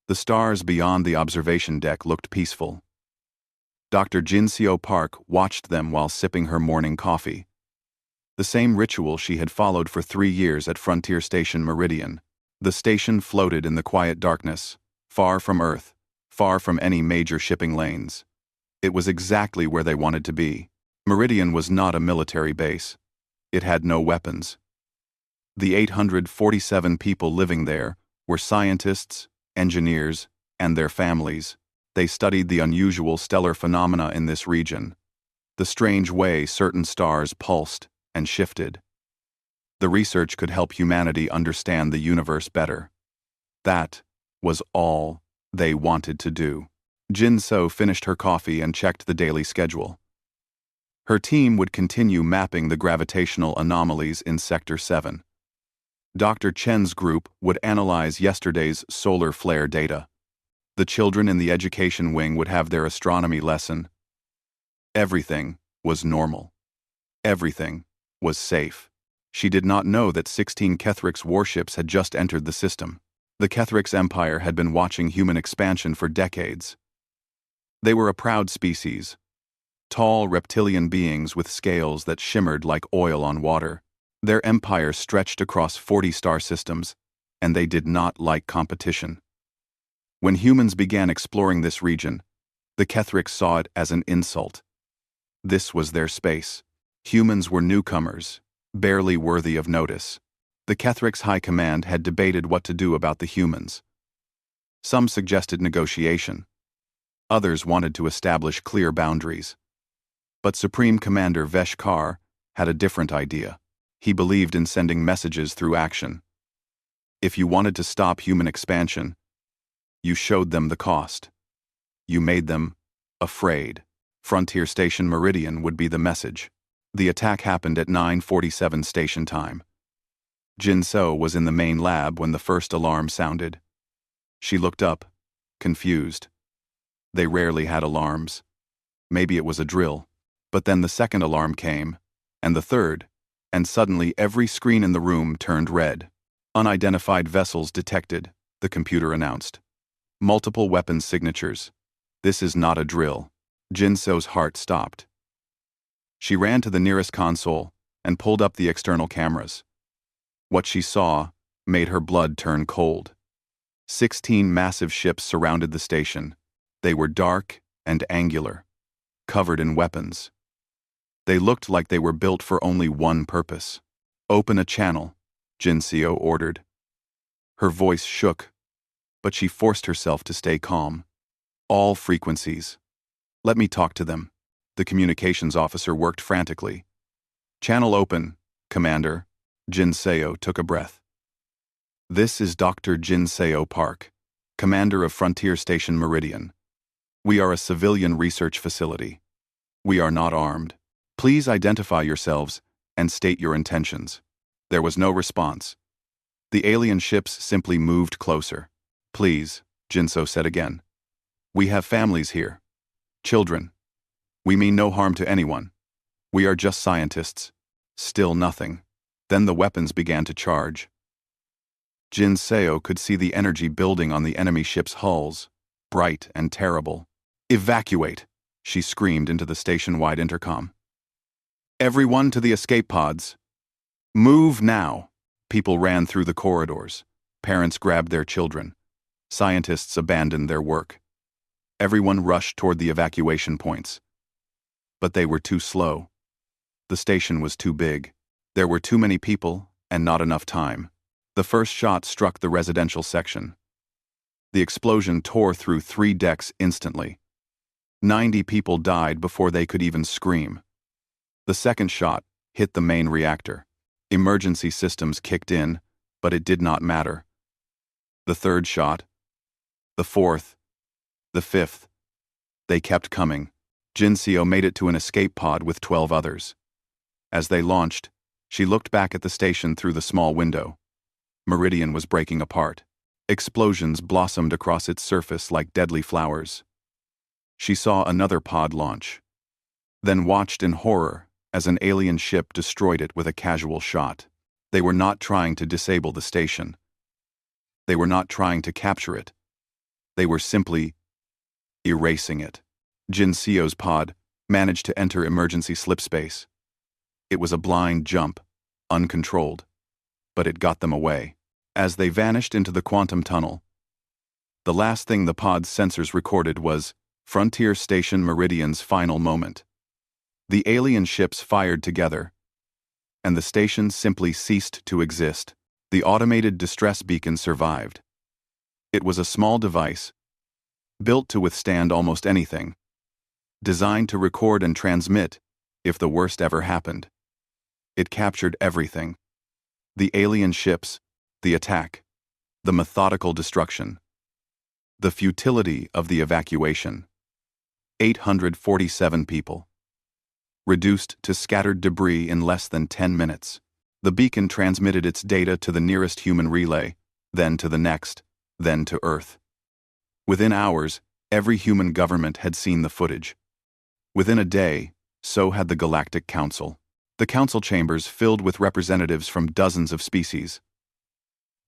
The stars beyond the observation deck looked peaceful. Dr. Jinseo Park watched them while sipping her morning coffee. The same ritual she had followed for 3 years at Frontier Station Meridian. The station floated in the quiet darkness, far from Earth, far from any major shipping lanes. It was exactly where they wanted to be. Meridian was not a military base. It had no weapons. The 847 people living there were scientists, engineers, and their families. They studied the unusual stellar phenomena in this region, the strange way certain stars pulsed and shifted. The research could help humanity understand the universe better. That was all they wanted to do. Jin-So finished her coffee and checked the daily schedule. Her team would continue mapping the gravitational anomalies in Sector 7. Dr. Chen's group would analyze yesterday's solar flare data. The children in the education wing would have their astronomy lesson. Everything was normal. Everything was safe. She did not know that 16 Kethrix warships had just entered the system. The Kethrix Empire had been watching human expansion for decades. They were a proud species, tall reptilian beings with scales that shimmered like oil on water. Their empire stretched across 40 star systems, and they did not like competition. When humans began exploring this region, the Kethrix saw it as an insult. This was their space. Humans were newcomers, barely worthy of notice. The Kethrix High Command had debated what to do about the humans. Some suggested negotiation. Others wanted to establish clear boundaries. But Supreme Commander Vesh-Kar had a different idea. He believed in sending messages through action. If you wanted to stop human expansion, you showed them the cost. You made them afraid. Frontier Station Meridian would be the message. The attack happened at 9:47 station time. Jin-So was in the main lab when the first alarm sounded. She looked up, confused. They rarely had alarms. Maybe it was a drill. But then the second alarm came, and the third, and suddenly every screen in the room turned red. Unidentified vessels detected, the computer announced. Multiple weapons signatures. This is not a drill. Jin-So's heart stopped. She ran to the nearest console and pulled up the external cameras. What she saw made her blood turn cold. 16 massive ships surrounded the station. They were dark and angular, covered in weapons. They looked like they were built for only one purpose. Open a channel, Jin-So ordered. Her voice shook, but she forced herself to stay calm. All frequencies. Let me talk to them. The communications officer worked frantically. Channel open, Commander. Jin-So took a breath. This is Dr. Jinseo Park, Commander of Frontier Station Meridian. We are a civilian research facility. We are not armed. Please identify yourselves and state your intentions. There was no response. The alien ships simply moved closer. Please, Jin-So said again. We have families here. Children. We mean no harm to anyone. We are just scientists. Still nothing. Then the weapons began to charge. Jin-So could see the energy building on the enemy ship's hulls, bright and terrible. Evacuate, she screamed into the station-wide intercom. Everyone to the escape pods. Move now. People ran through the corridors. Parents grabbed their children. Scientists abandoned their work. Everyone rushed toward the evacuation points. But they were too slow. The station was too big. There were too many people and not enough time. The first shot struck the residential section. The explosion tore through 3 decks instantly. 90 people died before they could even scream. The second shot hit the main reactor. Emergency systems kicked in, but it did not matter. The third shot, the fourth, the fifth. They kept coming. Jin-So made it to an escape pod with 12 others. As they launched, she looked back at the station through the small window. Meridian was breaking apart. Explosions blossomed across its surface like deadly flowers. She saw another pod launch, then watched in horror as an alien ship destroyed it with a casual shot. They were not trying to disable the station. They were not trying to capture it. They were simply erasing it. Jin Seo's pod managed to enter emergency slip space. It was a blind jump, uncontrolled, but it got them away. As they vanished into the quantum tunnel, the last thing the pod's sensors recorded was Frontier Station Meridian's final moment. The alien ships fired together, and the station simply ceased to exist. The automated distress beacon survived. It was a small device, built to withstand almost anything, designed to record and transmit if the worst ever happened. It captured everything: the alien ships, the attack, the methodical destruction, the futility of the evacuation. 847 people, reduced to scattered debris in less than 10 minutes. The beacon transmitted its data to the nearest human relay, then to the next, then to Earth. Within hours, every human government had seen the footage. Within a day, so had the Galactic Council. The council chambers filled with representatives from dozens of species.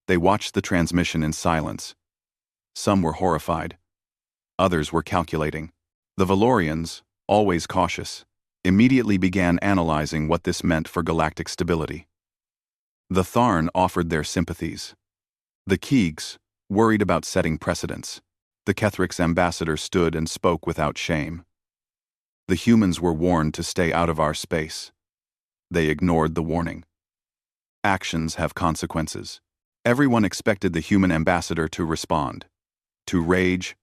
They watched the transmission in silence. Some were horrified. Others were calculating. The Valorians, always cautious, immediately began analyzing what this meant for galactic stability. The Tharn offered their sympathies. The Keegs worried about setting precedents. The Kethrik's ambassador stood and spoke without shame. The humans were warned to stay out of our space. They ignored the warning. Actions have consequences. Everyone expected the human ambassador to respond, to rage,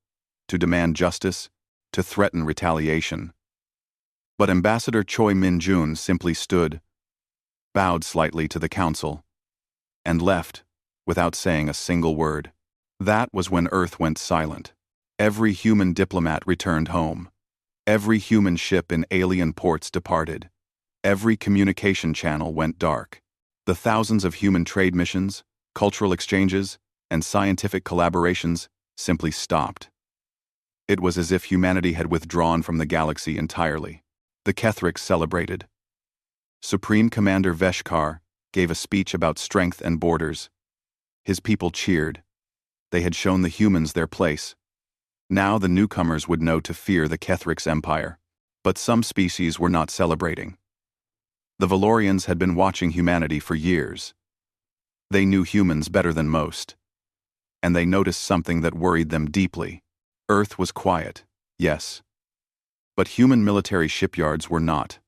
to demand justice, to threaten retaliation. But Ambassador Choi Min-jun simply stood, bowed slightly to the council, and left without saying a single word. That was when Earth went silent. Every human diplomat returned home. Every human ship in alien ports departed. Every communication channel went dark. The thousands of human trade missions, cultural exchanges, and scientific collaborations simply stopped. It was as if humanity had withdrawn from the galaxy entirely. The Kethriks celebrated. Supreme Commander Veshkar gave a speech about strength and borders. His people cheered. They had shown the humans their place. Now the newcomers would know to fear the Kethriks' empire. But some species were not celebrating. The Valorians had been watching humanity for years. They knew humans better than most. And they noticed something that worried them deeply. Earth was quiet, yes. But human military shipyards were not.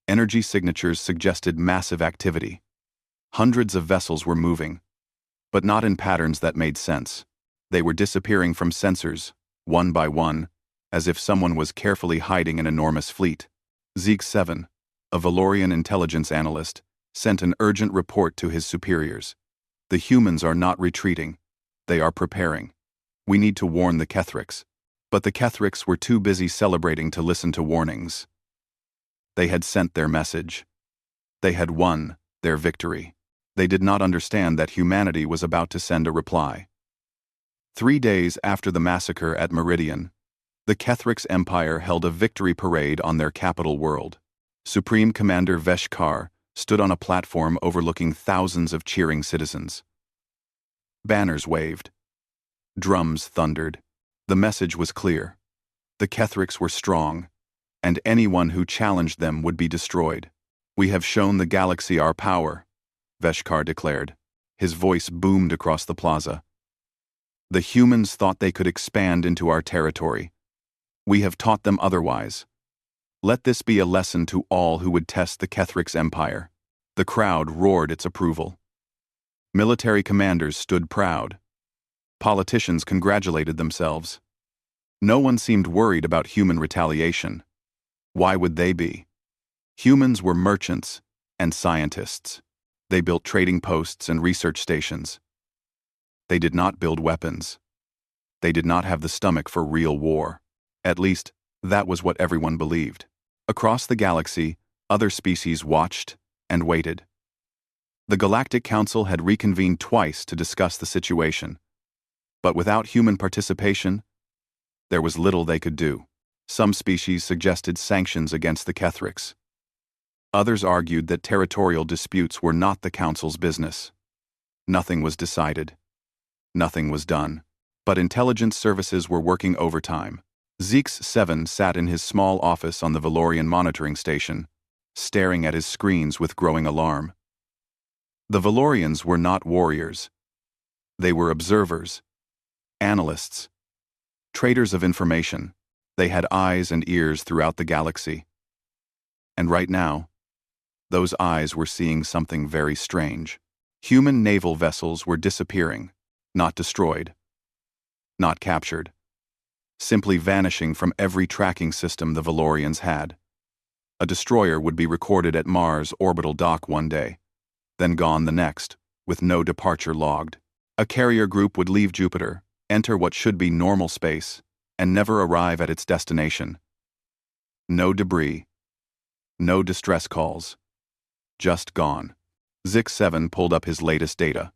Energy signatures suggested massive activity. Hundreds of vessels were moving, but not in patterns that made sense. They were disappearing from sensors, one by one, as if someone was carefully hiding an enormous fleet. Zeke 7, a Valorian intelligence analyst, sent an urgent report to his superiors. The humans are not retreating. They are preparing. We need to warn the Kethriks. But the Kethriks were too busy celebrating to listen to warnings. They had sent their message. They had won their victory. They did not understand that humanity was about to send a reply. 3 days after the massacre at Meridian, the Kethriks' empire held a victory parade on their capital world. Supreme Commander Veshkar stood on a platform overlooking thousands of cheering citizens. Banners waved. Drums thundered. The message was clear. The Kethriks were strong, and anyone who challenged them would be destroyed. We have shown the galaxy our power, Veshkar declared. His voice boomed across the plaza. The humans thought they could expand into our territory. We have taught them otherwise. Let this be a lesson to all who would test the Kethriks' empire. The crowd roared its approval. Military commanders stood proud. Politicians congratulated themselves. No one seemed worried about human retaliation. Why would they be? Humans were merchants and scientists. They built trading posts and research stations. They did not build weapons. They did not have the stomach for real war. At least, that was what everyone believed. Across the galaxy, other species watched and waited. The Galactic Council had reconvened twice to discuss the situation. But without human participation, there was little they could do. Some species suggested sanctions against the Kethriks. Others argued that territorial disputes were not the Council's business. Nothing was decided. Nothing was done. But intelligence services were working overtime. Zix-7 sat in his small office on the Valorian monitoring station, staring at his screens with growing alarm. The Valorians were not warriors. They were observers, analysts, traders of information. They had eyes and ears throughout the galaxy. And right now, those eyes were seeing something very strange. Human naval vessels were disappearing, not destroyed, not captured, simply vanishing from every tracking system the Valorians had. A destroyer would be recorded at Mars' orbital dock one day, then gone the next, with no departure logged. A carrier group would leave Jupiter, enter what should be normal space, and never arrive at its destination. No debris, no distress calls, just gone. Zix-7 pulled up his latest data.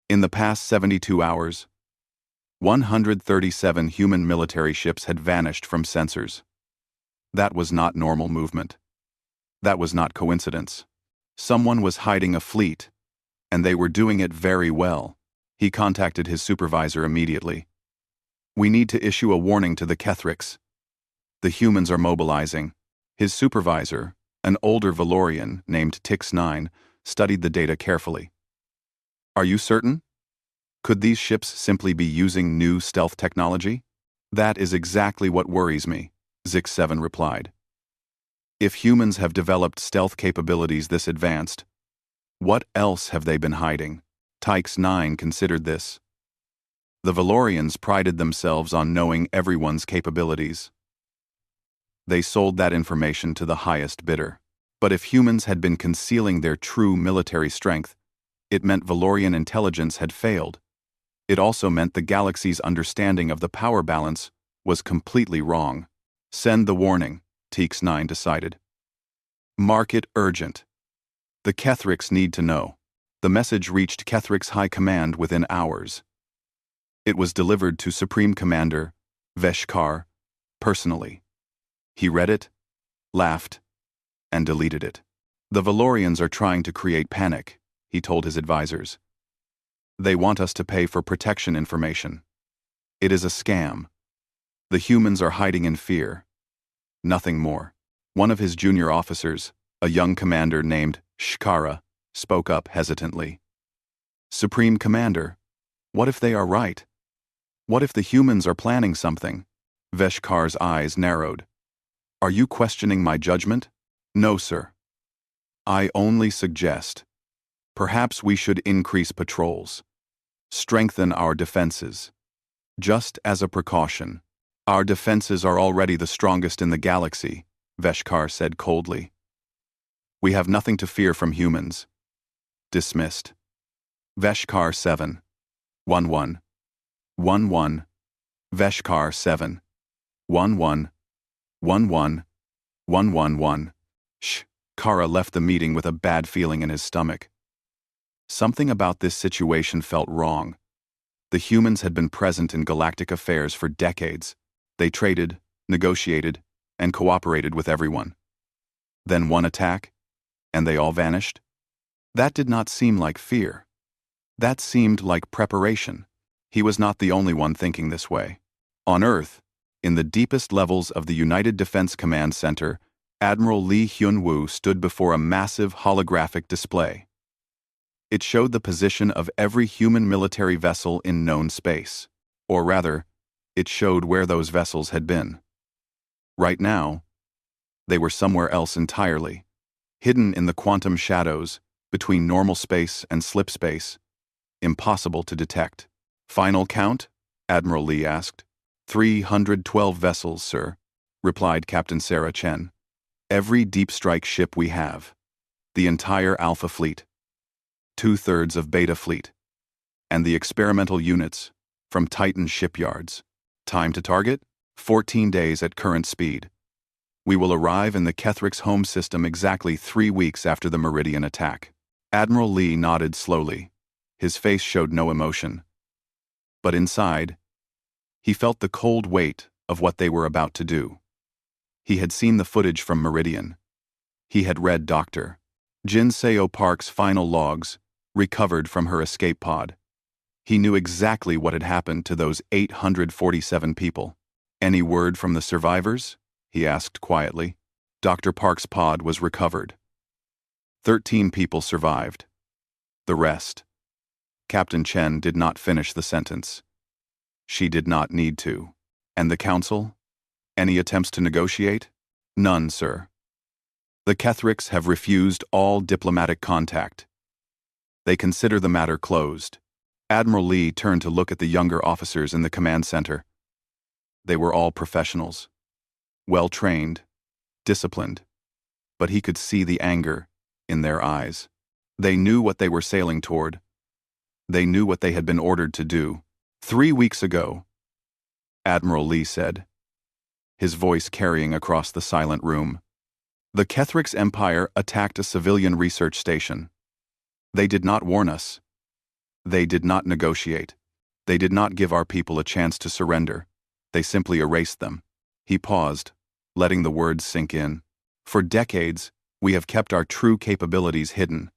In the past 72 hours, 137 human military ships had vanished from sensors. That was not normal movement. That was not coincidence. Someone was hiding a fleet, and they were doing it very well. He contacted his supervisor immediately. We need to issue a warning to the Kethrix. The humans are mobilizing. His supervisor, an older Valorian named Tix-9, studied the data carefully. Are you certain? Could these ships simply be using new stealth technology? That is exactly what worries me, Zix-7 replied. If humans have developed stealth capabilities this advanced, what else have they been hiding? Tix-9 considered this. The Valorians prided themselves on knowing everyone's capabilities. They sold that information to the highest bidder. But if humans had been concealing their true military strength, it meant Valorian intelligence had failed. It also meant the galaxy's understanding of the power balance was completely wrong. Send the warning, Tix-9 decided. Mark it urgent. The Kethrix need to know. The message reached Kethrix High Command within hours. It was delivered to Supreme Commander Veshkar personally. He read it, laughed, and deleted it. The Valorians are trying to create panic, he told his advisors. They want us to pay for protection information. It is a scam. The humans are hiding in fear. Nothing more. One of his junior officers, a young commander named Shkara, spoke up hesitantly. Supreme Commander, what if they are right? What if the humans are planning something? Veshkar's eyes narrowed. Are you questioning my judgment? No, sir. I only suggest. Perhaps we should increase patrols. Strengthen our defenses. Just as a precaution. Our defenses are already the strongest in the galaxy, Veshkar said coldly. We have nothing to fear from humans. Dismissed. Veshkar 7. 11. 11. Veshkar 7. 11. 11. 111. Kara left the meeting with a bad feeling in his stomach. Something about this situation felt wrong. The humans had been present in galactic affairs for decades. They traded, negotiated, and cooperated with everyone. Then one attack, and they all vanished? That did not seem like fear. That seemed like preparation. He was not the only one thinking this way. On Earth, in the deepest levels of the United Defense Command Center, Admiral Lee Hyun-woo stood before a massive holographic display. It showed the position of every human military vessel in known space. Or rather, it showed where those vessels had been. Right now, they were somewhere else entirely, hidden in the quantum shadows between normal space and slip space, impossible to detect. Final count? Admiral Lee asked. 312 vessels, sir, replied Captain Sarah Chen. Every deep strike ship we have. The entire Alpha Fleet. 2/3 of Beta Fleet. And the experimental units from Titan shipyards. Time to target? 14 days at current speed. We will arrive in the Kethrix home system exactly 3 weeks after the Meridian attack. Admiral Lee nodded slowly. His face showed no emotion. But inside, he felt the cold weight of what they were about to do. He had seen the footage from Meridian. He had read Dr. Jin Seo Park's final logs, recovered from her escape pod. He knew exactly what had happened to those 847 people. "Any word from the survivors?" he asked quietly. Dr. Park's pod was recovered. 13 people survived. The rest. Captain Chen did not finish the sentence. She did not need to. "And the council? Any attempts to negotiate?" "None, sir. The Kethricks have refused all diplomatic contact. They consider the matter closed." Admiral Lee turned to look at the younger officers in the command center. They were all professionals. Well-trained, disciplined, but he could see the anger in their eyes. They knew what they were sailing toward. They knew what they had been ordered to do. 3 weeks ago, Admiral Lee said, his voice carrying across the silent room, the Kethricks Empire attacked a civilian research station. They did not warn us. They did not negotiate. They did not give our people a chance to surrender. They simply erased them. He paused, letting the words sink in. For decades, we have kept our true capabilities hidden.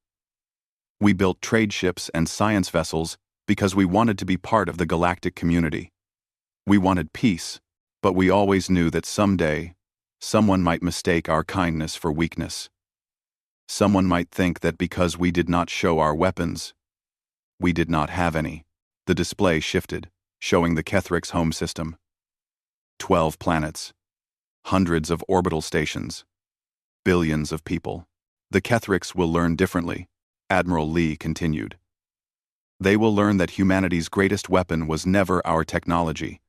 We built trade ships and science vessels because we wanted to be part of the galactic community. We wanted peace, but we always knew that someday, someone might mistake our kindness for weakness. Someone might think that because we did not show our weapons, we did not have any. The display shifted, showing the Kethricks' home system. 12 planets. Hundreds of orbital stations. Billions of people. The Kethricks will learn differently, Admiral Lee continued. They will learn that humanity's greatest weapon was never our technology.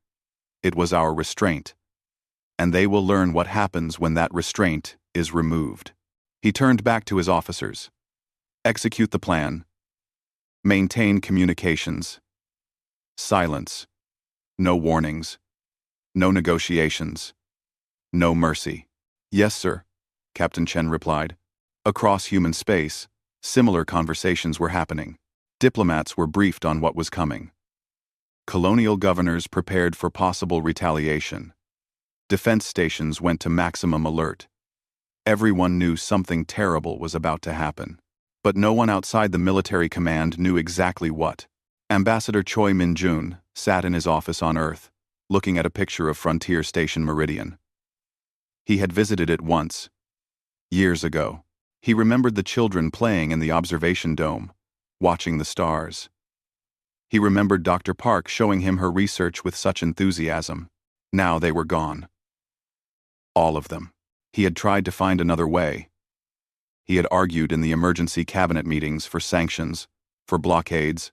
It was our restraint. And they will learn what happens when that restraint is removed. He turned back to his officers. Execute the plan. Maintain communications. Silence. No warnings. No negotiations. No mercy. "Yes, sir," Captain Chen replied. Across human space, similar conversations were happening. Diplomats were briefed on what was coming. Colonial governors prepared for possible retaliation. Defense stations went to maximum alert. Everyone knew something terrible was about to happen. But no one outside the military command knew exactly what. Ambassador Choi Min-jun sat in his office on Earth, looking at a picture of Frontier Station Meridian. He had visited it once. Years ago. He remembered the children playing in the observation dome, watching the stars. He remembered Dr. Park showing him her research with such enthusiasm. Now they were gone. All of them. He had tried to find another way. He had argued in the emergency cabinet meetings for sanctions, for blockades,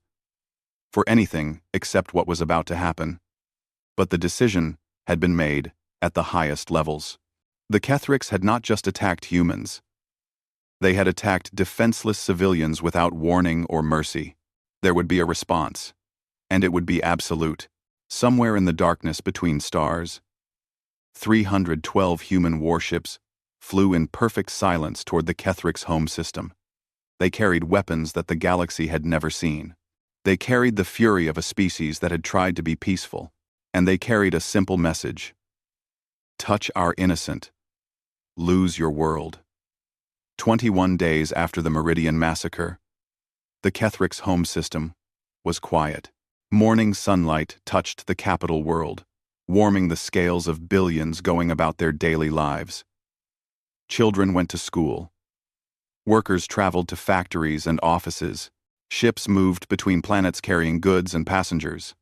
for anything except what was about to happen. But the decision had been made at the highest levels. The Kethricks had not just attacked humans. They had attacked defenseless civilians without warning or mercy. There would be a response, and it would be absolute. Somewhere in the darkness between stars, 312 human warships flew in perfect silence toward the Kethricks' home system. They carried weapons that the galaxy had never seen. They carried the fury of a species that had tried to be peaceful, and they carried a simple message. Touch our innocent. Lose your world. 21 days after the Meridian massacre, the Kethricks' home system was quiet. Morning sunlight touched the capital world, warming the scales of billions going about their daily lives. Children went to school. Workers traveled to factories and offices. Ships moved between planets carrying goods and passengers.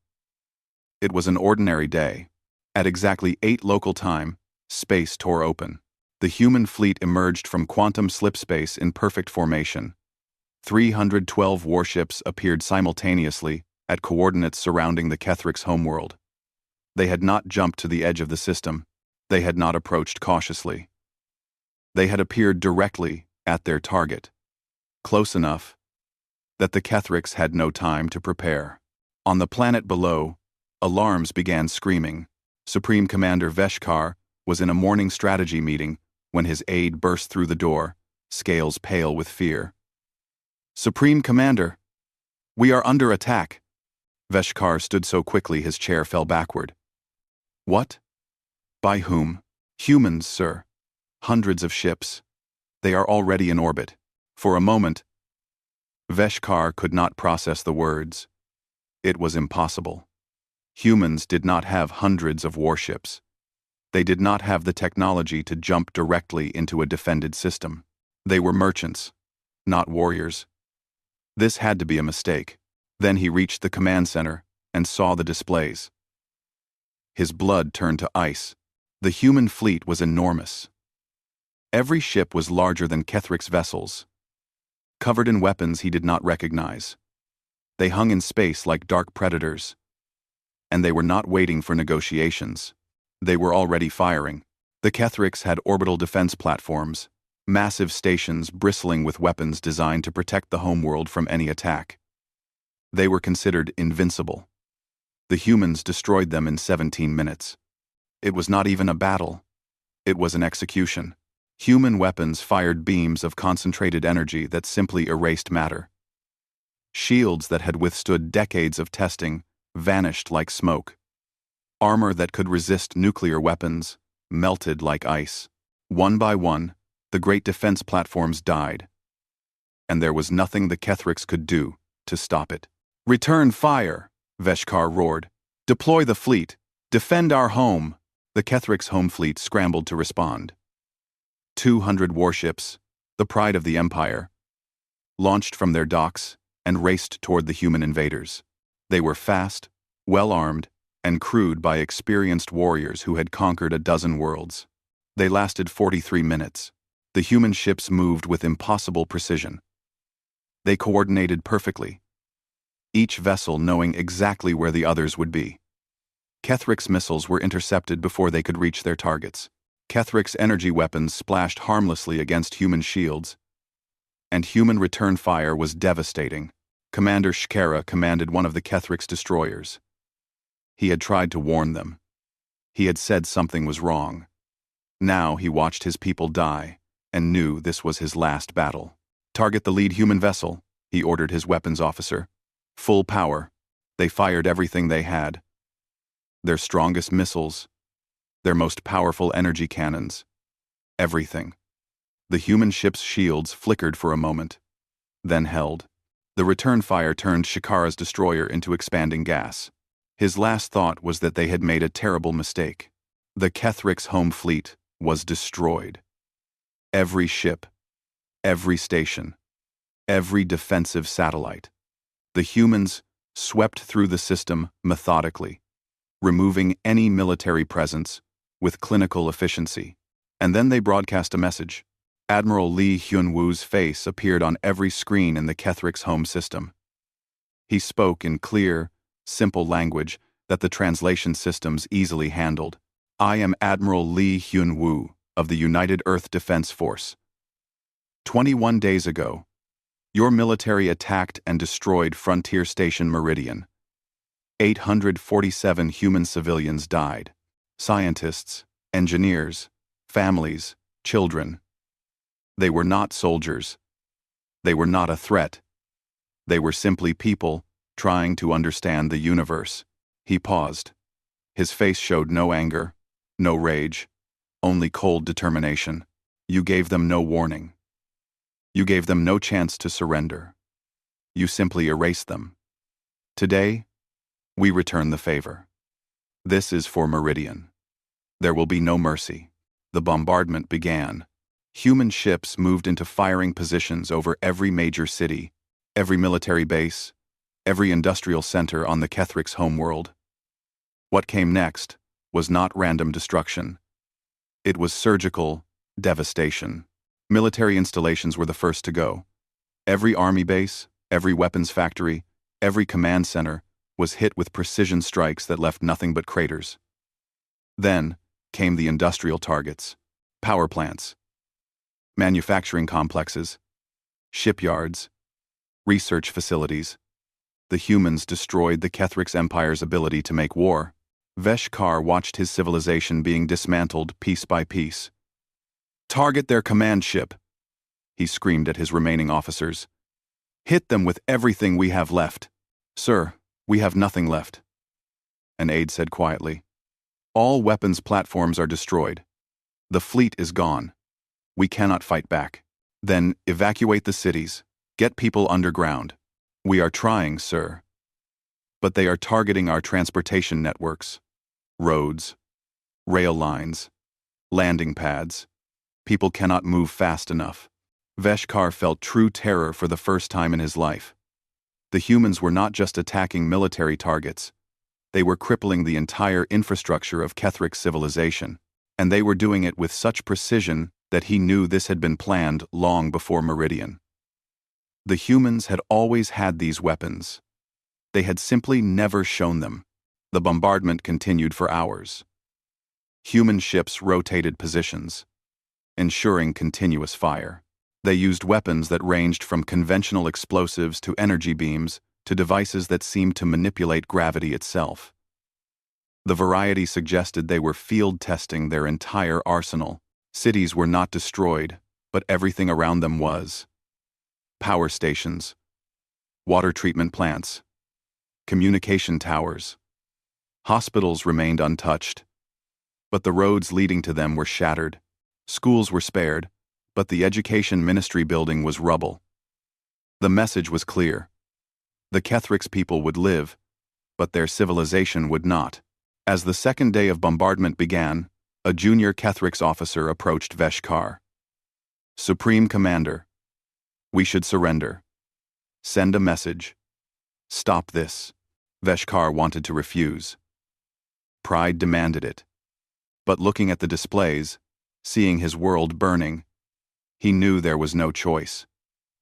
It was an ordinary day. At exactly 8 local time, space tore open. The human fleet emerged from quantum slipspace in perfect formation. 312 warships appeared simultaneously at coordinates surrounding the Kethricks' homeworld. They had not jumped to the edge of the system. They had not approached cautiously. They had appeared directly at their target, close enough that the Kethricks had no time to prepare. On the planet below, alarms began screaming. Supreme Commander Veshkar was in a morning strategy meeting when his aide burst through the door, scales pale with fear. "Supreme Commander, we are under attack." Veshkar stood so quickly his chair fell backward. "What? By whom?" "Humans, sir. Hundreds of ships. They are already in orbit." For a moment, Veshkar could not process the words. It was impossible. Humans did not have hundreds of warships. They did not have the technology to jump directly into a defended system. They were merchants, not warriors. This had to be a mistake. Then he reached the command center and saw the displays. His blood turned to ice. The human fleet was enormous. Every ship was larger than Kethric's vessels, covered in weapons he did not recognize. They hung in space like dark predators. And they were not waiting for negotiations. They were already firing. The Kethrics had orbital defense platforms, massive stations bristling with weapons designed to protect the homeworld from any attack. They were considered invincible. The humans destroyed them in 17 minutes. It was not even a battle. It was an execution. Human weapons fired beams of concentrated energy that simply erased matter. Shields that had withstood decades of testing vanished like smoke. Armor that could resist nuclear weapons melted like ice. One by one, the great defense platforms died. And there was nothing the Kethrics could do to stop it. "Return fire!" Veshkar roared. "Deploy the fleet! Defend our home!" The Kethrics' home fleet scrambled to respond. 200 warships, the pride of the Empire, launched from their docks and raced toward the human invaders. They were fast, well-armed, and crewed by experienced warriors who had conquered a dozen worlds. They lasted 43 minutes. The human ships moved with impossible precision. They coordinated perfectly, each vessel knowing exactly where the others would be. Kethric's missiles were intercepted before they could reach their targets. Kethric's energy weapons splashed harmlessly against human shields, and human return fire was devastating. Commander Shkera commanded one of the Kethric's destroyers. He had tried to warn them. He had said something was wrong. Now he watched his people die and knew this was his last battle. "Target the lead human vessel," he ordered his weapons officer. Full power. They fired everything they had. Their strongest missiles, their most powerful energy cannons. Everything. The human ship's shields flickered for a moment, then held. The return fire turned Shikara's destroyer into expanding gas. His last thought was that they had made a terrible mistake. The Kethric's home fleet was destroyed. Every ship, every station, every defensive satellite. The humans swept through the system methodically, removing any military presence with clinical efficiency. And then they broadcast a message. Admiral Lee Hyun-woo's face appeared on every screen in the Kethric's home system. He spoke in clear, simple language that the translation systems easily handled. "I am Admiral Lee Hyun-woo of the United Earth Defense Force. 21 days ago, your military attacked and destroyed Frontier Station Meridian. 847 human civilians died. Scientists, engineers, families, children. They were not soldiers. They were not a threat. They were simply people trying to understand the universe." He paused. His face showed no anger, no rage, only cold determination. "You gave them no warning. You gave them no chance to surrender. You simply erased them. Today, we return the favor. This is for Meridian. There will be no mercy." The bombardment began. Human ships moved into firing positions over every major city, every military base, every industrial center on the Kethric's homeworld. What came next was not random destruction. It was surgical devastation. Military installations were the first to go. Every army base, every weapons factory, every command center was hit with precision strikes that left nothing but craters. Then came the industrial targets, power plants, manufacturing complexes, shipyards, research facilities. The humans destroyed the Kethric's empire's ability to make war. Veshkar watched his civilization being dismantled piece by piece. "Target their command ship," he screamed at his remaining officers. "Hit them with everything we have left." "Sir, we have nothing left," an aide said quietly. "All weapons platforms are destroyed. The fleet is gone. We cannot fight back." "Then evacuate the cities. Get people underground." "We are trying, sir." But they are targeting our transportation networks, roads, rail lines, landing pads. People cannot move fast enough. Veshkar felt true terror for the first time in his life. The humans were not just attacking military targets. They were crippling the entire infrastructure of Kethrik's civilization, and they were doing it with such precision that he knew this had been planned long before Meridian. The humans had always had these weapons. They had simply never shown them. The bombardment continued for hours. Human ships rotated positions, ensuring continuous fire. They used weapons that ranged from conventional explosives to energy beams to devices that seemed to manipulate gravity itself. The variety suggested they were field testing their entire arsenal. Cities were not destroyed, but everything around them was. Power stations, water treatment plants, communication towers. Hospitals remained untouched, but the roads leading to them were shattered. Schools were spared, but the Education Ministry building was rubble. The message was clear. The Kethrik's people would live, but their civilization would not. As the second day of bombardment began, a junior Kethrik's officer approached Veshkar. "Supreme Commander, we should surrender. Send a message. Stop this." Veshkar wanted to refuse. Pride demanded it. But looking at the displays, seeing his world burning, he knew there was no choice.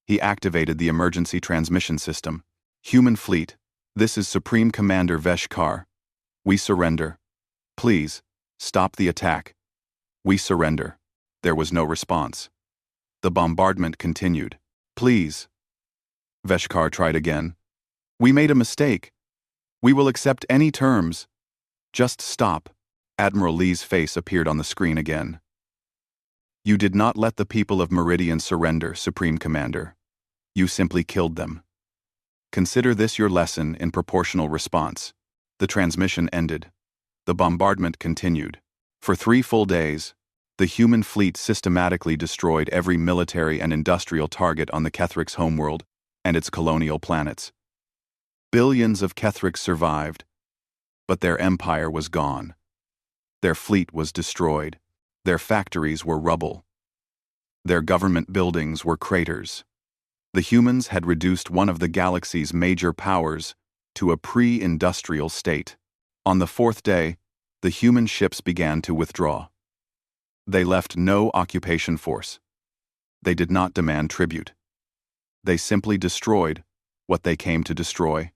He activated the emergency transmission system. "Human fleet, this is Supreme Commander Veshkar. We surrender. Please, stop the attack. We surrender." There was no response. The bombardment continued. "Please." Veshkar tried again. "We made a mistake. We will accept any terms. Just stop." Admiral Lee's face appeared on the screen again. "You did not let the people of Meridian surrender, Supreme Commander. You simply killed them. Consider this your lesson in proportional response." The transmission ended. The bombardment continued. For 3 full days, the human fleet systematically destroyed every military and industrial target on the Kethrik's homeworld and its colonial planets. Billions of Kethriks survived, but their empire was gone. Their fleet was destroyed. Their factories were rubble. Their government buildings were craters. The humans had reduced one of the galaxy's major powers to a pre-industrial state. On the 4th day, the human ships began to withdraw. They left no occupation force. They did not demand tribute. They simply destroyed what they came to destroy,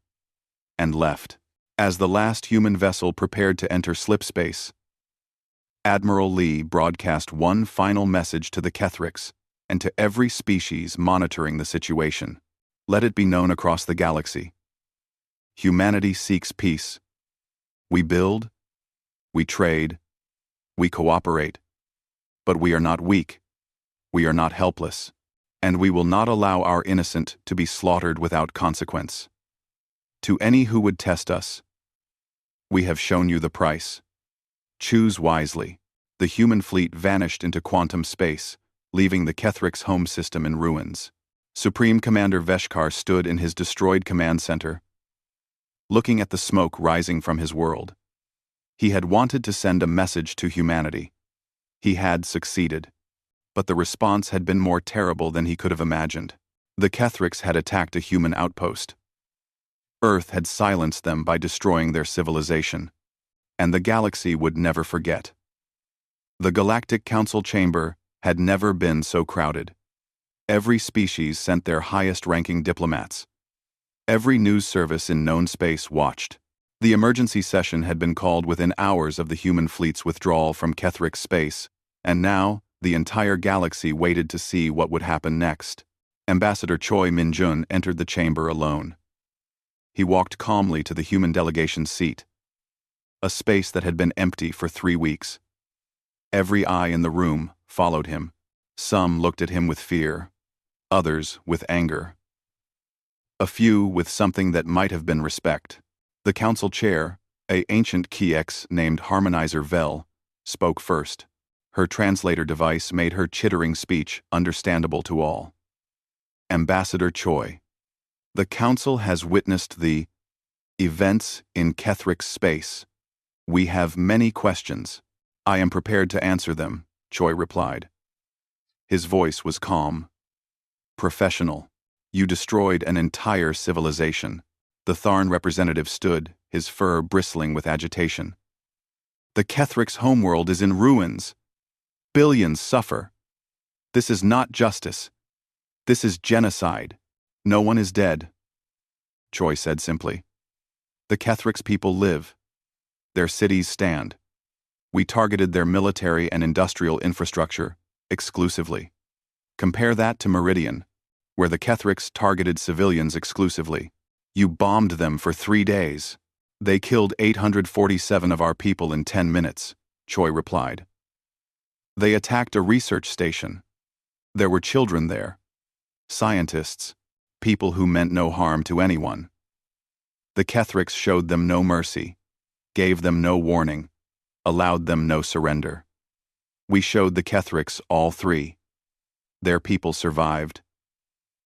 and left. As the last human vessel prepared to enter slipspace, Admiral Lee broadcast one final message to the Kethriks and to every species monitoring the situation. Let it be known across the galaxy. Humanity seeks peace. We build, we trade, we cooperate, but we are not weak, we are not helpless, and we will not allow our innocent to be slaughtered without consequence. To any who would test us, we have shown you the price. Choose wisely. The human fleet vanished into quantum space, leaving the Kethrik's home system in ruins. Supreme Commander Veshkar stood in his destroyed command center, looking at the smoke rising from his world. He had wanted to send a message to humanity. He had succeeded. But the response had been more terrible than he could have imagined. The Kethriks had attacked a human outpost. Earth had silenced them by destroying their civilization, and the galaxy would never forget. The Galactic Council chamber had never been so crowded. Every species sent their highest-ranking diplomats. Every news service in known space watched. The emergency session had been called within hours of the human fleet's withdrawal from Kethrik space, and now the entire galaxy waited to see what would happen next. Ambassador Choi Min-jun entered the chamber alone. He walked calmly to the human delegation's seat, a space that had been empty for 3 weeks. Every eye in the room followed him. Some looked at him with fear, others with anger. A few with something that might have been respect. The council chair, a ancient Kiex named Harmonizer Vel, spoke first. Her translator device made her chittering speech understandable to all. Ambassador Choi, the council has witnessed the Events in Kethric's space. We have many questions. I am prepared to answer them, Choi replied. His voice was calm. Professional. You destroyed an entire civilization. The Tharn representative stood, his fur bristling with agitation. The Kethric's homeworld is in ruins. Billions suffer. This is not justice. This is genocide. No one is dead. Choi said simply. The Kethric's people live. Their cities stand. We targeted their military and industrial infrastructure exclusively. Compare that to Meridian, where the Kethric's targeted civilians exclusively. You bombed them for 3 days. They killed 847 of our people in 10 minutes, Choi replied. They attacked a research station. There were children there. Scientists. People who meant no harm to anyone. The Kethric's showed them no mercy, gave them no warning, allowed them no surrender. We showed the Kethric's all 3. Their people survived.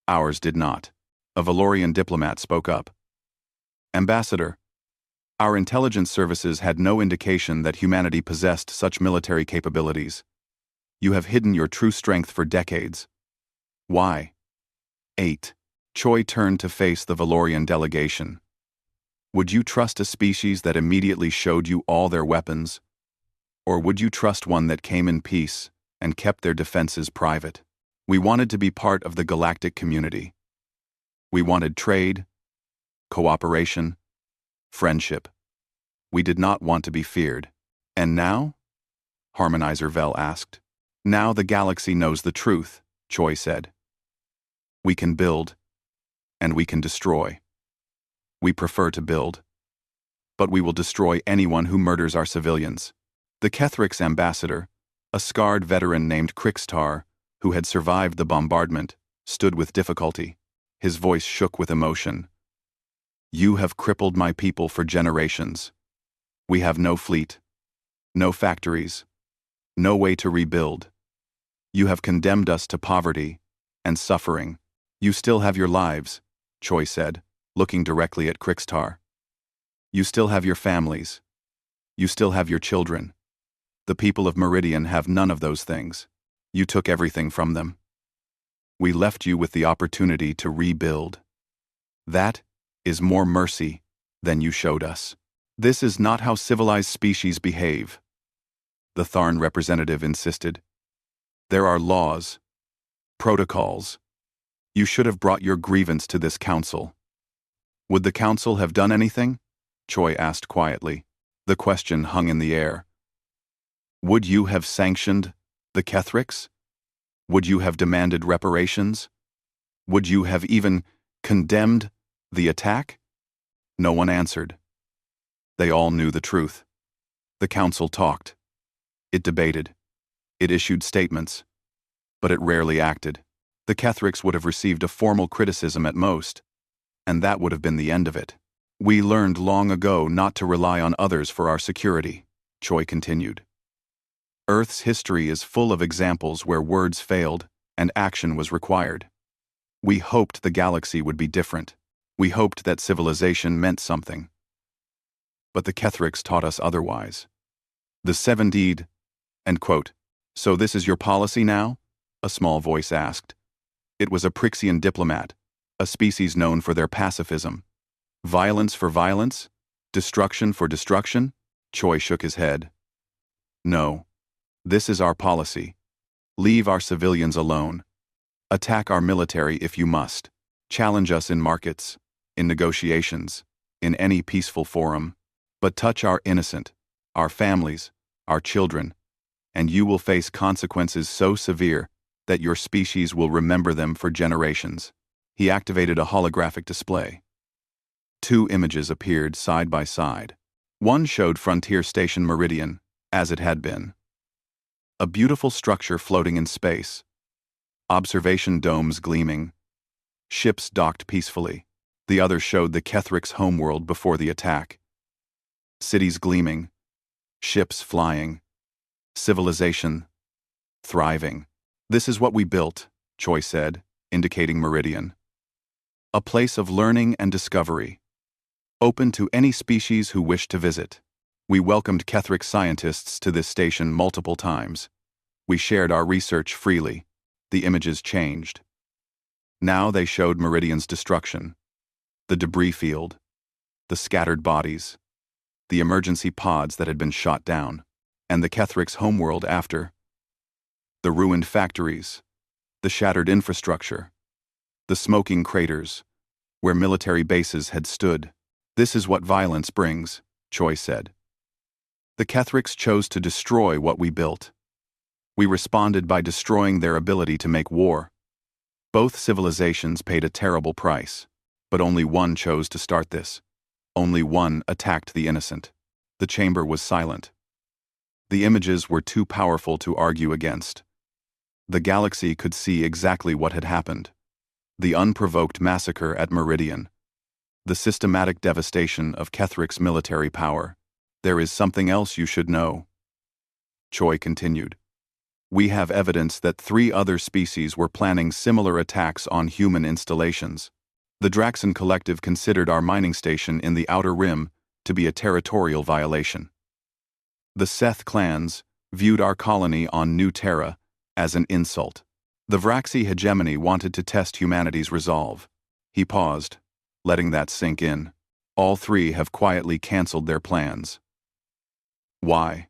Ours did not. A Valorian diplomat spoke up. Ambassador, our intelligence services had no indication that humanity possessed such military capabilities. You have hidden your true strength for decades. Why? 8. Choi turned to face the Valorian delegation. Would you trust a species that immediately showed you all their weapons? Or would you trust one that came in peace and kept their defenses private? We wanted to be part of the galactic community. We wanted trade, cooperation, friendship. We did not want to be feared. And now? Harmonizer Vel asked. Now the galaxy knows the truth, Choi said. We can build, and we can destroy. We prefer to build. But we will destroy anyone who murders our civilians. The Kethric's ambassador, a scarred veteran named Krixtar, who had survived the bombardment, stood with difficulty. His voice shook with emotion. You have crippled my people for generations. We have no fleet, no factories, no way to rebuild. You have condemned us to poverty and suffering. You still have your lives, Choi said, looking directly at Krixtar. You still have your families. You still have your children. The people of Meridian have none of those things. You took everything from them. We left you with the opportunity to rebuild. That is more mercy than you showed us. This is not how civilized species behave, the Tharn representative insisted. There are laws, protocols. You should have brought your grievance to this council. Would the council have done anything? Choi asked quietly. The question hung in the air. Would you have sanctioned the Kethric's? Would you have demanded reparations? Would you have even condemned the attack? No one answered. They all knew the truth. The council talked. It debated. It issued statements. But it rarely acted. The Kethric's would have received a formal criticism at most, and that would have been the end of it. We learned long ago not to rely on others for our security, Choi continued. Earth's history is full of examples where words failed and action was required. We hoped the galaxy would be different. We hoped that civilization meant something. But the Kethric's taught us otherwise. The 70'd, end quote. So this is your policy now? A small voice asked. It was a Prixian diplomat, a species known for their pacifism. Violence for violence? Destruction for destruction? Choi shook his head. No. This is our policy. Leave our civilians alone. Attack our military if you must. Challenge us in markets, in negotiations, in any peaceful forum. But touch our innocent, our families, our children, and you will face consequences so severe that your species will remember them for generations. He activated a holographic display. 2 images appeared side by side. One showed Frontier Station Meridian, as it had been. A beautiful structure floating in space. Observation domes gleaming. Ships docked peacefully. The other showed the Kethric's homeworld before the attack. Cities gleaming. Ships flying. Civilization thriving. This is what we built, Choi said, indicating Meridian. A place of learning and discovery. open to any species who wish to visit. We welcomed Kethric scientists to this station multiple times. We shared our research freely. The images changed. Now they showed Meridian's destruction, the debris field, the scattered bodies, the emergency pods that had been shot down, and the Kethric's homeworld after. The ruined factories, the shattered infrastructure, the smoking craters, where military bases had stood. This is what violence brings, Choi said. The Kethrics chose to destroy what we built. We responded by destroying their ability to make war. Both civilizations paid a terrible price, but only one chose to start this. Only one attacked the innocent. The chamber was silent. The images were too powerful to argue against. The galaxy could see exactly what had happened. The unprovoked massacre at Meridian. The systematic devastation of Kethric's military power. There is something else you should know. Choi continued. We have evidence that 3 other species were planning similar attacks on human installations. The Draxon Collective considered our mining station in the Outer Rim to be a territorial violation. The Seth clans viewed our colony on New Terra as an insult. The Vraxi hegemony wanted to test humanity's resolve. He paused, letting that sink in. All 3 have quietly canceled their plans. Why?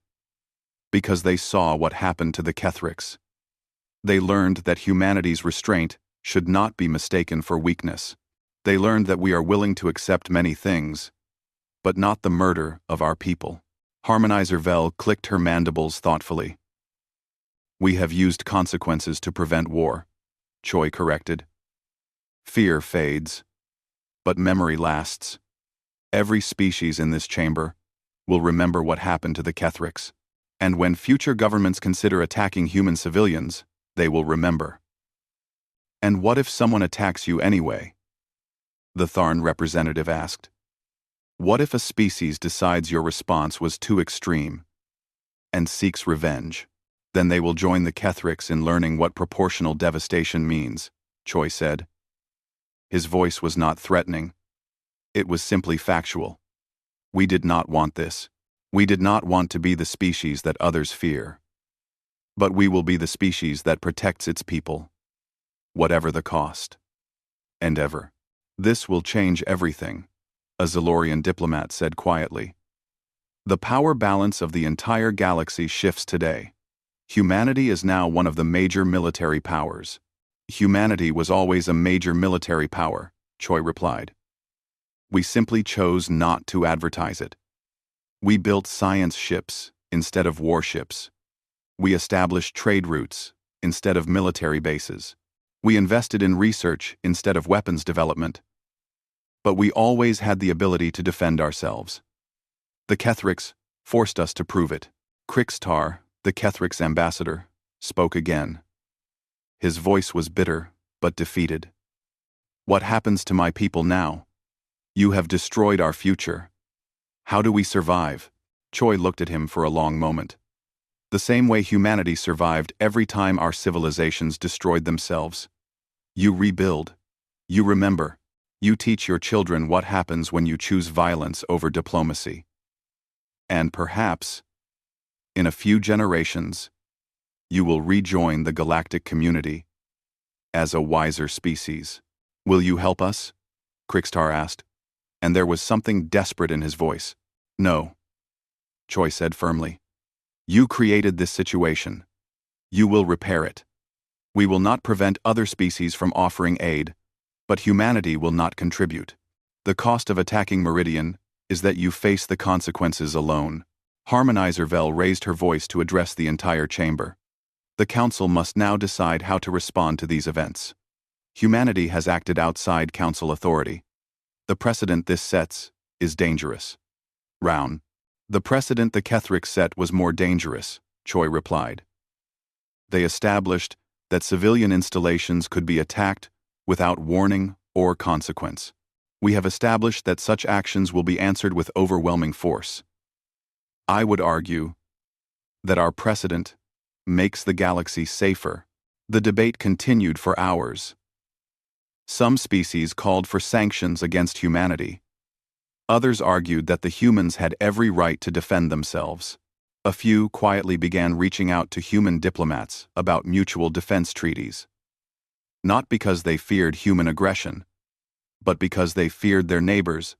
Because they saw what happened to the Kethrics. They learned that humanity's restraint should not be mistaken for weakness. They learned that we are willing to accept many things, but not the murder of our people. Harmonizer Vel clicked her mandibles thoughtfully. We have used consequences to prevent war, Choi corrected. Fear fades, but memory lasts. Every species in this chamber will remember what happened to the Kethrics. And when future governments consider attacking human civilians, they will remember. And what if someone attacks you anyway? The Tharn representative asked. What if a species decides your response was too extreme and seeks revenge? Then they will join the Kethrics in learning what proportional devastation means, Choi said. His voice was not threatening. It was simply factual. We did not want this. We did not want to be the species that others fear. But we will be the species that protects its people, whatever the cost. And ever. This will change everything, a Zalorian diplomat said quietly. The power balance of the entire galaxy shifts today. Humanity is now one of the major military powers. Humanity was always a major military power, Choi replied. We simply chose not to advertise it. We built science ships instead of warships. We established trade routes instead of military bases. We invested in research instead of weapons development. But we always had the ability to defend ourselves. The Kethrics forced us to prove it. Krixtar, the Kethrics' ambassador, spoke again. His voice was bitter, but defeated. What happens to my people now? You have destroyed our future. How do we survive? Choi looked at him for a long moment. The same way humanity survived every time our civilizations destroyed themselves. You rebuild. You remember. You teach your children what happens when you choose violence over diplomacy. And perhaps, in a few generations, you will rejoin the galactic community as a wiser species. Will you help us? Krixtar asked, and there was something desperate in his voice. No, Choi said firmly. You created this situation. You will repair it. We will not prevent other species from offering aid, but humanity will not contribute. The cost of attacking Meridian is that you face the consequences alone. Harmonizer Vel raised her voice to address the entire chamber. The Council must now decide how to respond to these events. Humanity has acted outside Council authority. The precedent this sets is dangerous. Round. The precedent the Kethric set was more dangerous, Choi replied. They established that civilian installations could be attacked without warning or consequence. We have established that such actions will be answered with overwhelming force. I would argue that our precedent makes the galaxy safer. The debate continued for hours. Some species called for sanctions against humanity. Others argued that the humans had every right to defend themselves. A few quietly began reaching out to human diplomats about mutual defense treaties. Not because they feared human aggression, but because they feared their neighbors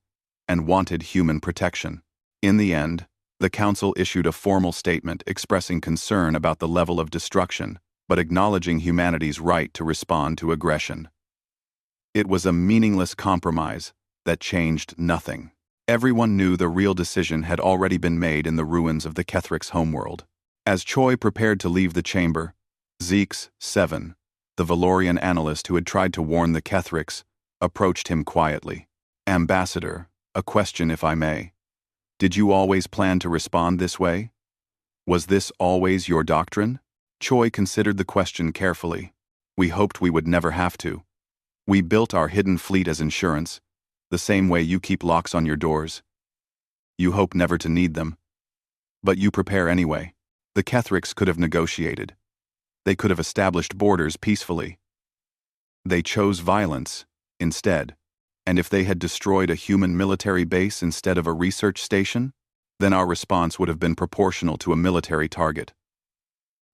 and wanted human protection. In the end, the Council issued a formal statement expressing concern about the level of destruction, but acknowledging humanity's right to respond to aggression. It was a meaningless compromise that changed nothing. Everyone knew the real decision had already been made in the ruins of the Kethrix homeworld. As Choi prepared to leave the chamber, Zeeks 7, the Valorian analyst who had tried to warn the Kethrix, approached him quietly. "Ambassador, a question if I may. Did you always plan to respond this way? Was this always your doctrine?" Choi considered the question carefully. "We hoped we would never have to. We built our hidden fleet as insurance, the same way you keep locks on your doors. You hope never to need them. But you prepare anyway." The Kethrix could have negotiated. They could have established borders peacefully. They chose violence instead, and if they had destroyed a human military base instead of a research station, then our response would have been proportional to a military target.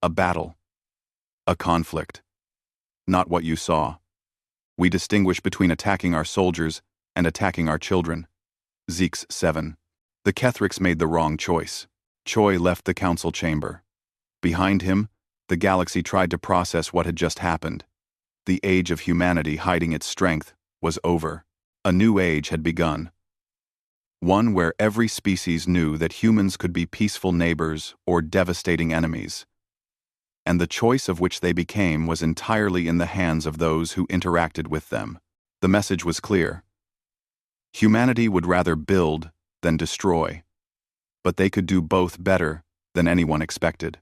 A battle. A conflict. Not what you saw. We distinguish between attacking our soldiers and attacking our children. Zeeks 7. The Kethrix made the wrong choice. Choi left the council chamber. Behind him, the galaxy tried to process what had just happened. The age of humanity hiding its strength was over. A new age had begun. One where every species knew that humans could be peaceful neighbors or devastating enemies. And the choice of which they became was entirely in the hands of those who interacted with them. The message was clear. Humanity would rather build than destroy, but they could do both better than anyone expected.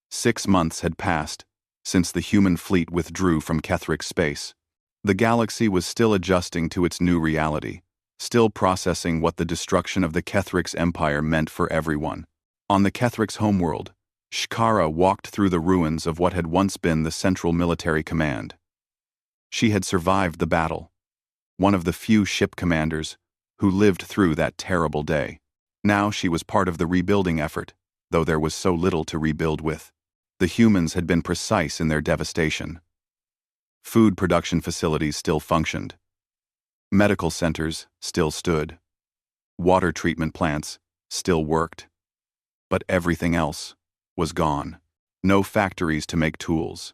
6 months had passed since the human fleet withdrew from Kethrix space. The galaxy was still adjusting to its new reality, still processing what the destruction of the Kethrix Empire meant for everyone. On the Kethrix homeworld, Shkara walked through the ruins of what had once been the Central Military Command. She had survived the battle, one of the few ship commanders who lived through that terrible day. Now she was part of the rebuilding effort, though there was so little to rebuild with. The humans had been precise in their devastation. Food production facilities still functioned. Medical centers still stood. Water treatment plants still worked. But everything else was gone. No factories to make tools.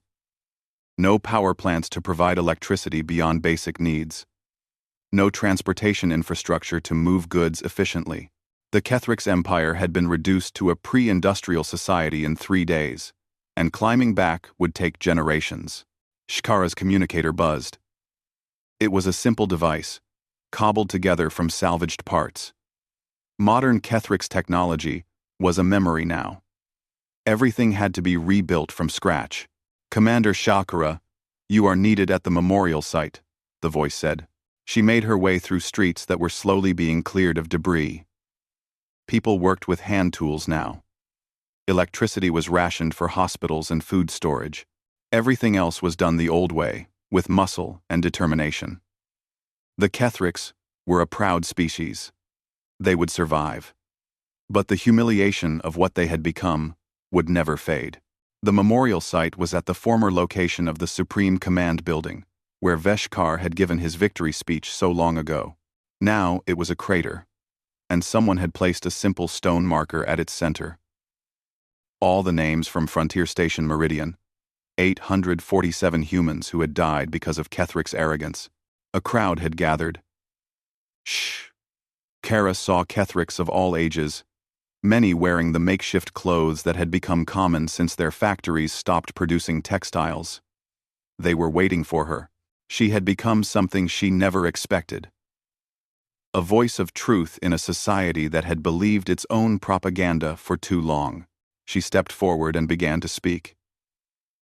No power plants to provide electricity beyond basic needs. No transportation infrastructure to move goods efficiently. The Kethrix Empire had been reduced to a pre-industrial society in 3 days, and climbing back would take generations. Shkara's communicator buzzed. It was a simple device, cobbled together from salvaged parts. Modern Kethrix technology was a memory now. Everything had to be rebuilt from scratch. "Commander Shkara, you are needed at the memorial site," the voice said. She made her way through streets that were slowly being cleared of debris. People worked with hand tools now. Electricity was rationed for hospitals and food storage. Everything else was done the old way, with muscle and determination. The Kethrix were a proud species. They would survive. But the humiliation of what they had become would never fade. The memorial site was at the former location of the Supreme Command Building, where Veshkar had given his victory speech so long ago. Now it was a crater, and someone had placed a simple stone marker at its center. All the names from Frontier Station Meridian, 847 humans who had died because of Kethrix arrogance. A crowd had gathered. Shh. Kara saw Kethrix of all ages, many wearing the makeshift clothes that had become common since their factories stopped producing textiles. They were waiting for her. She had become something she never expected. A voice of truth in a society that had believed its own propaganda for too long. She stepped forward and began to speak.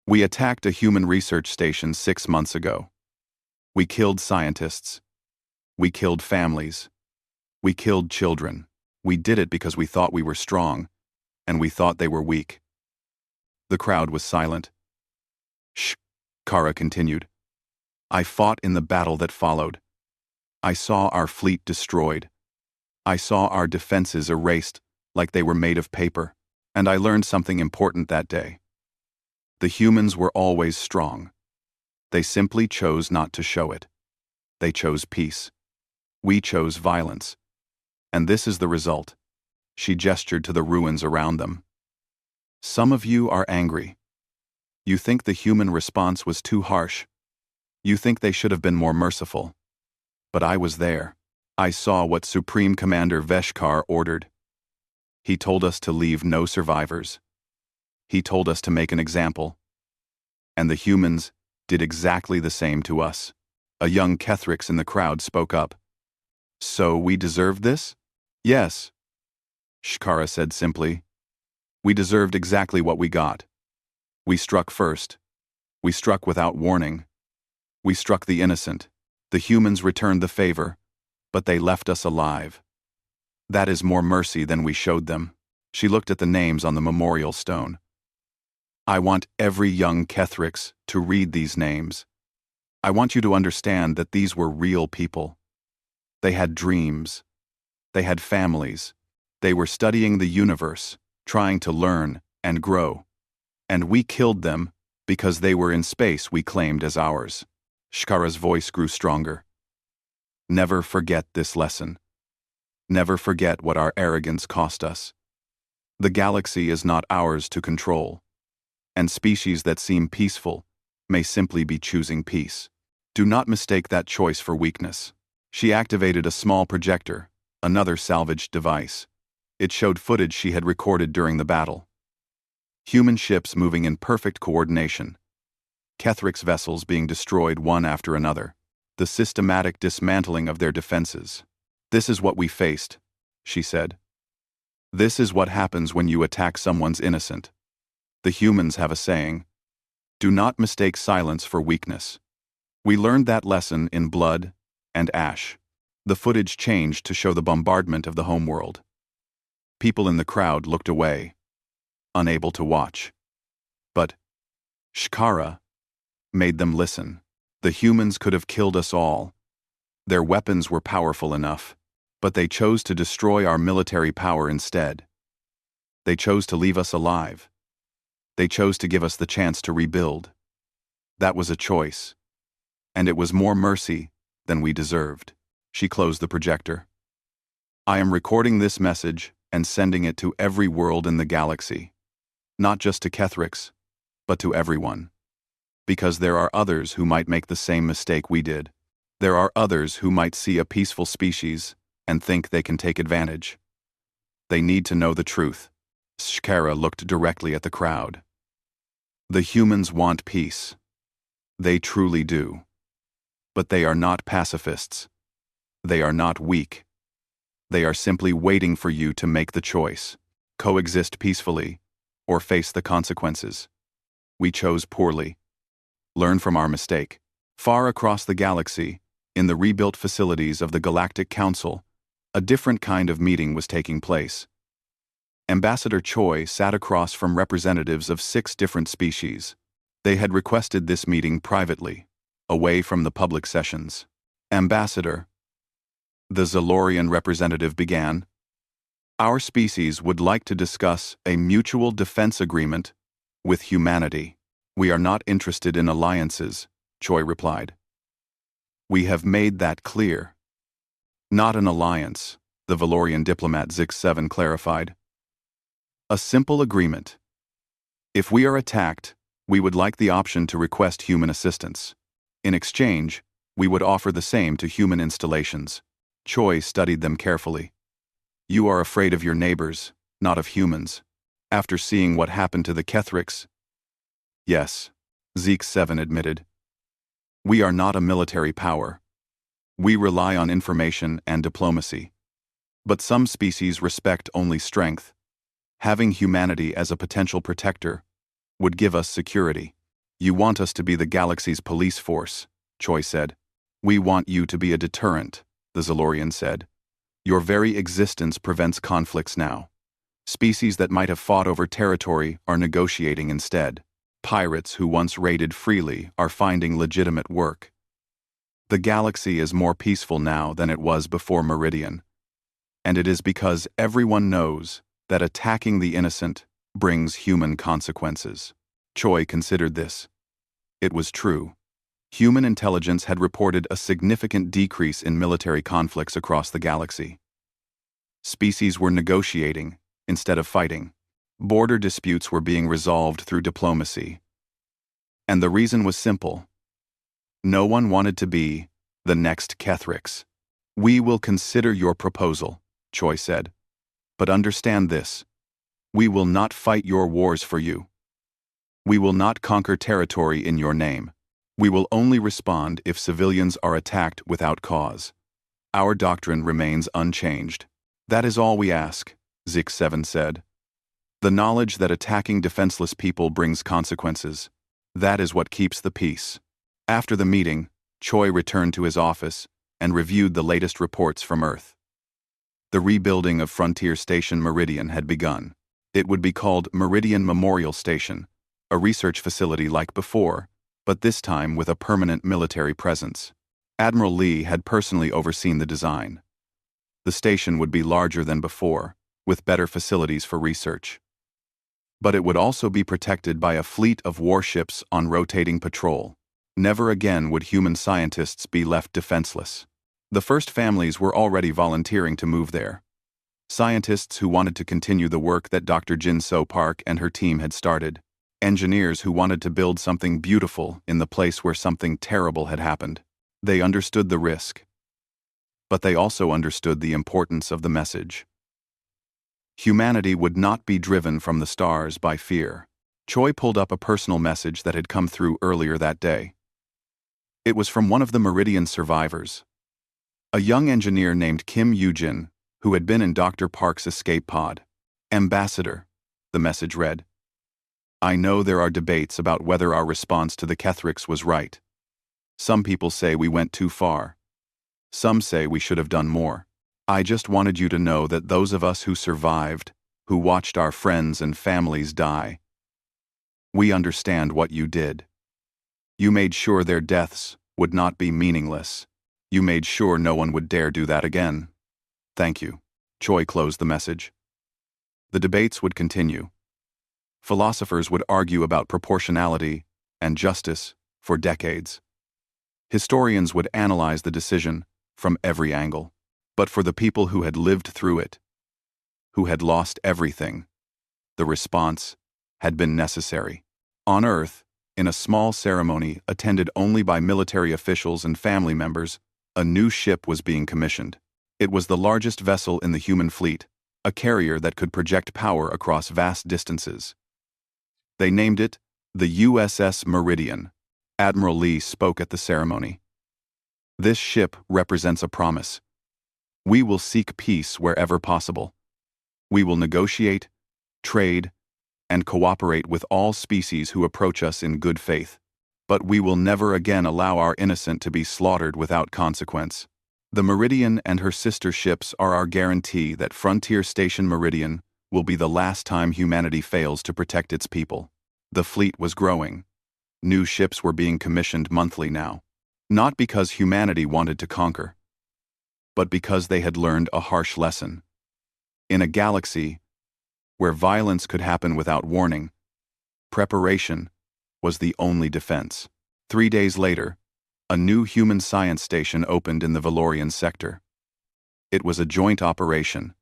"We attacked a human research station 6 months ago. We killed scientists. We killed families. We killed children. We did it because we thought we were strong, and we thought they were weak." The crowd was silent. "Shh," Kara continued. "I fought in the battle that followed. I saw our fleet destroyed. I saw our defenses erased like they were made of paper, and I learned something important that day. The humans were always strong. They simply chose not to show it. They chose peace. We chose violence. And this is the result. She gestured to the ruins around them. Some of you are angry. You think the human response was too harsh. You think they should have been more merciful. But I was there. I saw what Supreme Commander Veshkar ordered. He told us to leave no survivors. He told us to make an example. And the humans did exactly the same to us. A young Kethrix in the crowd spoke up. So we deserved this? Yes, Shkara said simply. We deserved exactly what we got. We struck first. We struck without warning. We struck the innocent. The humans returned the favor, but they left us alive. That is more mercy than we showed them. She looked at the names on the memorial stone. I want every young Kethrix to read these names. I want you to understand that these were real people. They had dreams. They had families. They were studying the universe, trying to learn and grow. And we killed them because they were in space we claimed as ours. Shkara's voice grew stronger. Never forget this lesson. Never forget what our arrogance cost us. The galaxy is not ours to control, and species that seem peaceful may simply be choosing peace. Do not mistake that choice for weakness. She activated a small projector, another salvaged device. It showed footage she had recorded during the battle. Human ships moving in perfect coordination. Kethrix vessels being destroyed one after another. The systematic dismantling of their defenses. This is what we faced, she said. This is what happens when you attack someone's innocent. The humans have a saying. Do not mistake silence for weakness. We learned that lesson in blood and ash. The footage changed to show the bombardment of the homeworld. People in the crowd looked away, unable to watch. But Shkara made them listen. The humans could have killed us all. Their weapons were powerful enough, but they chose to destroy our military power instead. They chose to leave us alive. They chose to give us the chance to rebuild. That was a choice, and it was more mercy than we deserved. She closed the projector. I am recording this message and sending it to every world in the galaxy. Not just to Kethrix, but to everyone. Because there are others who might make the same mistake we did. There are others who might see a peaceful species and think they can take advantage. They need to know the truth. Shkara looked directly at the crowd. The humans want peace. They truly do. But they are not pacifists. They are not weak. They are simply waiting for you to make the choice. Coexist peacefully, or face the consequences. We chose poorly. Learn from our mistake. Far across the galaxy, in the rebuilt facilities of the Galactic Council, a different kind of meeting was taking place. Ambassador Choi sat across from representatives of 6 different species. They had requested this meeting privately, away from the public sessions. Ambassador, the Zalorian representative began, our species would like to discuss a mutual defense agreement with humanity. We are not interested in alliances, Choi replied. We have made that clear. Not an alliance, the Valorian diplomat Zix-7 clarified. A simple agreement. If we are attacked, we would like the option to request human assistance. In exchange, we would offer the same to human installations. Choi studied them carefully. You are afraid of your neighbors, not of humans. After seeing what happened to the Kethrix, yes, Zix-7 admitted. We are not a military power. We rely on information and diplomacy. But some species respect only strength. Having humanity as a potential protector would give us security. You want us to be the galaxy's police force, Choi said. We want you to be a deterrent, the Zalorian said. Your very existence prevents conflicts now. Species that might have fought over territory are negotiating instead. Pirates who once raided freely are finding legitimate work. The galaxy is more peaceful now than it was before Meridian. And it is because everyone knows that attacking the innocent brings human consequences. Choi considered this. It was true. Human intelligence had reported a significant decrease in military conflicts across the galaxy. Species were negotiating instead of fighting. Border disputes were being resolved through diplomacy. And the reason was simple. No one wanted to be the next Kethrix. "We will consider your proposal," Choi said. "But understand this. We will not fight your wars for you. We will not conquer territory in your name. We will only respond if civilians are attacked without cause. Our doctrine remains unchanged. That is all we ask," Zik-7 said. "The knowledge that attacking defenseless people brings consequences. That is what keeps the peace." After the meeting, Choi returned to his office and reviewed the latest reports from Earth. The rebuilding of Frontier Station Meridian had begun. It would be called Meridian Memorial Station, a research facility like before, but this time with a permanent military presence. Admiral Lee had personally overseen the design. The station would be larger than before, with better facilities for research. But it would also be protected by a fleet of warships on rotating patrol. Never again would human scientists be left defenseless. The first families were already volunteering to move there. Scientists who wanted to continue the work that Dr. Jin-So Park and her team had started. Engineers who wanted to build something beautiful in the place where something terrible had happened. They understood the risk. But they also understood the importance of the message. Humanity would not be driven from the stars by fear. Choi pulled up a personal message that had come through earlier that day. It was from one of the Meridian survivors. A young engineer named Kim Yoo-jin, who had been in Dr. Park's escape pod. "Ambassador," the message read. "I know there are debates about whether our response to the Kethrix was right. Some people say we went too far. Some say we should have done more. I just wanted you to know that those of us who survived, who watched our friends and families die, we understand what you did. You made sure their deaths would not be meaningless. You made sure no one would dare do that again. Thank you." Choi closed the message. The debates would continue. Philosophers would argue about proportionality and justice for decades. Historians would analyze the decision from every angle. But for the people who had lived through it, who had lost everything, the response had been necessary. On Earth, in a small ceremony attended only by military officials and family members, a new ship was being commissioned. It was the largest vessel in the human fleet, a carrier that could project power across vast distances. They named it the USS Meridian. Admiral Lee spoke at the ceremony. "This ship represents a promise. We will seek peace wherever possible. We will negotiate, trade, and cooperate with all species who approach us in good faith. But we will never again allow our innocent to be slaughtered without consequence. The Meridian and her sister ships are our guarantee that Frontier Station Meridian will be the last time humanity fails to protect its people." The fleet was growing. New ships were being commissioned monthly now. Not because humanity wanted to conquer, but because they had learned a harsh lesson. In a galaxy where violence could happen without warning, preparation was the only defense. 3 days later, a new human science station opened in the Valorian sector. It was a joint operation,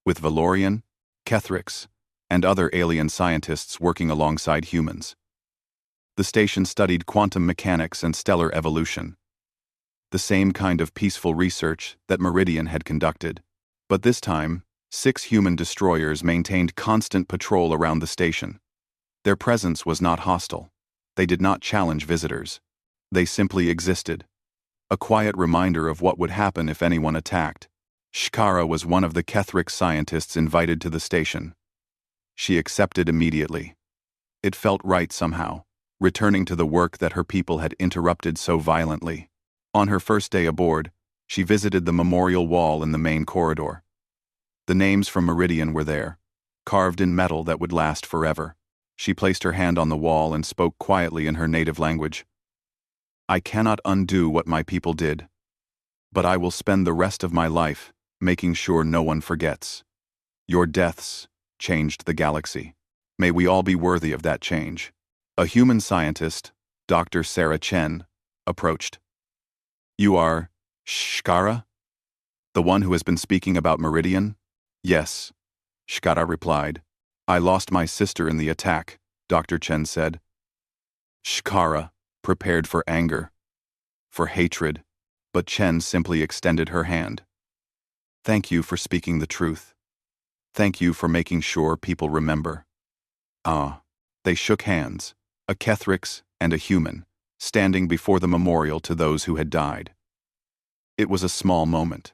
with Valorian, Kethrix, and other alien scientists working alongside humans. The station studied quantum mechanics and stellar evolution. The same kind of peaceful research that Meridian had conducted. But this time, 6 human destroyers maintained constant patrol around the station. Their presence was not hostile. They did not challenge visitors. They simply existed. A quiet reminder of what would happen if anyone attacked. Shkara was one of the Kethrix scientists invited to the station. She accepted immediately. It felt right somehow, returning to the work that her people had interrupted so violently. On her first day aboard, she visited the memorial wall in the main corridor. The names from Meridian were there, carved in metal that would last forever. She placed her hand on the wall and spoke quietly in her native language. "I cannot undo what my people did, but I will spend the rest of my life making sure no one forgets. Your deaths changed the galaxy. May we all be worthy of that change. A human scientist, Dr. Sarah Chen, approached. You are Shkara? The one who has been speaking about Meridian? Yes, Shkara replied. I lost my sister in the attack, Dr. Chen said. Shkara prepared for anger, for hatred, but Chen simply extended her hand. Thank you for speaking the truth. Thank you for making sure people remember. Ah, they shook hands, a Kethrix and a human, standing before the memorial to those who had died. It was a small moment,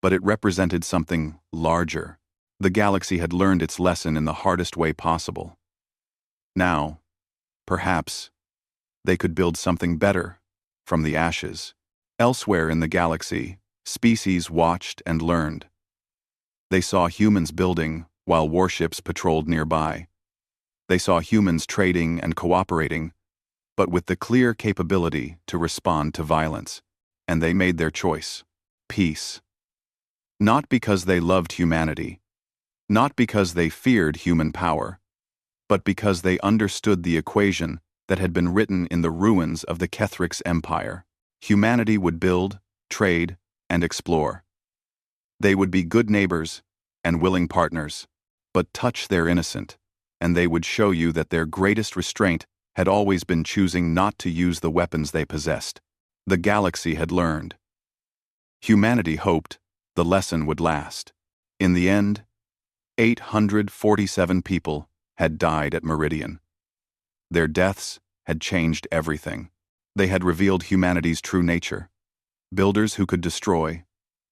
but it represented something larger. The galaxy had learned its lesson in the hardest way possible. Now, perhaps, they could build something better from the ashes. Elsewhere in the galaxy, species watched and learned. They saw humans building while warships patrolled nearby. They saw humans trading and cooperating, but with the clear capability to respond to violence. And they made their choice: peace. Not because they loved humanity, not because they feared human power, but because they understood the equation that had been written in the ruins of the Kethrix Empire. Humanity would build, trade, and explore. They would be good neighbors and willing partners, but touch their innocent, and they would show you that their greatest restraint had always been choosing not to use the weapons they possessed. The galaxy had learned. Humanity hoped the lesson would last. In the end, 847 people had died at Meridian. Their deaths had changed everything. They had revealed humanity's true nature. Builders who could destroy,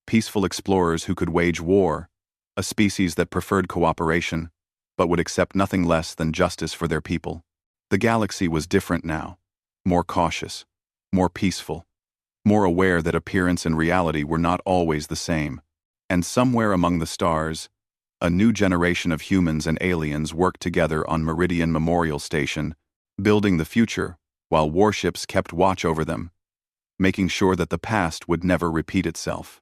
peaceful explorers who could wage war, a species that preferred cooperation, but would accept nothing less than justice for their people. The galaxy was different now, more cautious, more peaceful, more aware that appearance and reality were not always the same. And somewhere among the stars, a new generation of humans and aliens worked together on Meridian Memorial Station, building the future while warships kept watch over them, making sure that the past would never repeat itself.